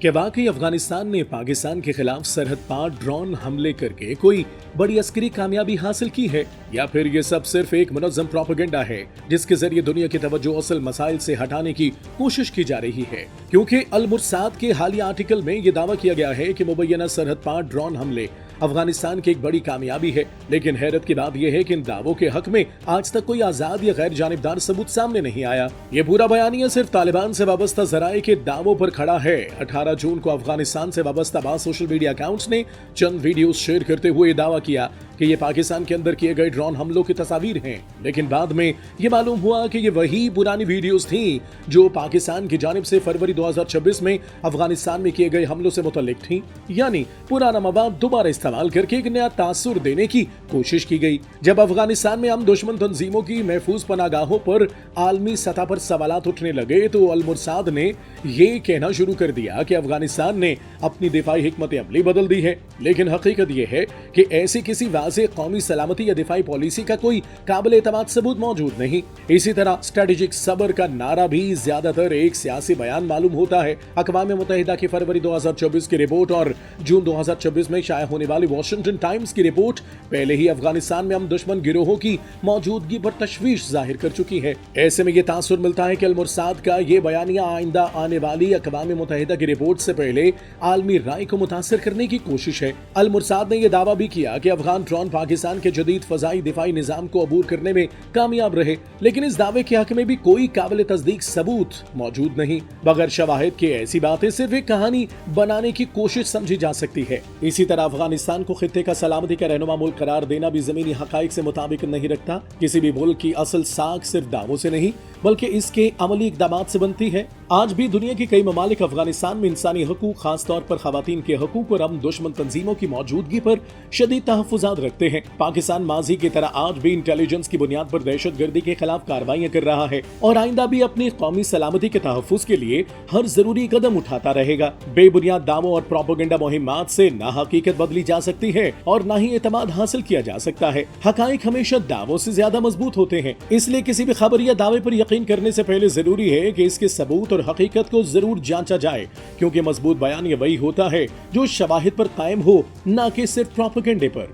کہ واقعی افغانستان نے پاکستان کے خلاف سرحد پار ڈرون حملے کر کے کوئی بڑی عسکری کامیابی حاصل کی ہے یا پھر یہ سب صرف ایک منظم پروپیگنڈا ہے جس کے ذریعے دنیا کی توجہ اصل مسائل سے ہٹانے کی کوشش کی جا رہی ہے؟ کیونکہ المرصاد کے حالیہ آرٹیکل میں یہ دعویٰ کیا گیا ہے کہ مبینہ سرحد پار ڈرون حملے افغانستان کی ایک بڑی کامیابی ہے، لیکن حیرت کی بات یہ ہے کہ ان دعووں کے حق میں آج تک کوئی آزاد یا غیر جانبدار ثبوت سامنے نہیں آیا۔ یہ پورا بیانیہ صرف طالبان سے وابستہ ذرائع کے دعووں پر کھڑا ہے۔ 18 جون کو افغانستان سے وابستہ بعض سوشل میڈیا اکاؤنٹس نے چند ویڈیوز شیئر کرتے ہوئے دعویٰ کیا کہ یہ پاکستان کے اندر کیے گئے ڈرون حملوں کی تصاویر ہیں، لیکن بعد میں یہ معلوم ہوا کہ یہ وہی پرانی ویڈیوز تھیں جو پاکستان کی جانب سے فروری 2026 میں افغانستان میں کیے گئے حملوں سے متعلق تھیں، یعنی پرانا مواد دوبارہ استعمال کر کے ایک نیا تاثر دینے کی کوشش کی گئی۔ جب افغانستان میں ہم دشمن تنظیموں کی محفوظ پناہ گاہوں پر عالمی سطح پر سوالات اٹھنے لگے تو المرصاد نے یہ کہنا شروع کر دیا کہ افغانستان نے اپنی دفاعی حکمت عملی بدل دی ہے، لیکن حقیقت یہ ہے کہ ایسی کسی واضح قومی سلامتی یا دفاعی پالیسی کا کوئی قابل اعتماد ثبوت موجود نہیں۔ اسی طرح اسٹریٹجک صبر کا نعرہ بھی زیادہ تر ایک سیاسی بیان معلوم ہوتا ہے۔ اقوام متحدہ کی فروری 2024 کی رپورٹ اور جون 2026 میں شائع ہونے والی واشنگٹن ٹائمز کی رپورٹ پہلے ہی افغانستان میں ہم دشمن گروہوں کی موجودگی پر تشویش ظاہر کر چکی ہے۔ ایسے میں یہ تاثر ملتا ہے کہ المرصاد کا یہ بیانیہ آئندہ آنے والی اقوام متحدہ کی رپورٹ سے پہلے عالمی رائے کو متاثر کرنے کی کوشش ہے۔ المرصاد نے یہ دعویٰ بھی کیا کہ افغان ڈرون پاکستان کے جدید فضائی دفاعی نظام کو عبور کرنے میں کامیاب رہے، لیکن اس دعوے کے حق میں بھی کوئی قابل تصدیق ثبوت موجود نہیں۔ بغیر شواہد کے ایسی باتیں صرف ایک کہانی بنانے کی کوشش سمجھی جا سکتی ہے۔ اسی طرح افغانستان کو خطے کا سلامتی کا رہنما ملک قرار دینا بھی زمینی حقائق سے مطابق نہیں رکھتا۔ کسی بھی ملک کی اصل ساکھ صرف دعووں سے نہیں بلکہ اس کے عملی اقدامات سے بنتی ہے۔ آج بھی دنیا کے کئی ممالک افغانستان میں انسانی حقوق، خاص طور پر خواتین کے حقوق اور ہم دشمن تنظیموں کی موجودگی پر شدید تحفظات رکھتے ہیں۔ پاکستان ماضی کی طرح آج بھی انٹیلیجنس کی بنیاد پر دہشت گردی کے خلاف کارروائیاں کر رہا ہے اور آئندہ بھی اپنی قومی سلامتی کے تحفظ کے لیے ہر ضروری قدم اٹھاتا رہے گا۔ بے بنیاد دعووں اور پروپیگنڈا مہمات سے نہ حقیقت بدلی جا سکتی ہے اور نہ ہی اعتماد حاصل کیا جا سکتا ہے۔ حقائق ہمیشہ دعووں سے زیادہ مضبوط ہوتے ہیں، اس لیے کسی بھی خبر یا دعوے پر یقین کرنے سے پہلے ضروری ہے کہ اس کے ثبوت اور حقیقت کو ضرور جانچا جائے، کیونکہ مضبوط بیان یہ وہی ہوتا ہے جو شواہد پر قائم ہو، نہ کہ صرف پروپیگنڈے پر۔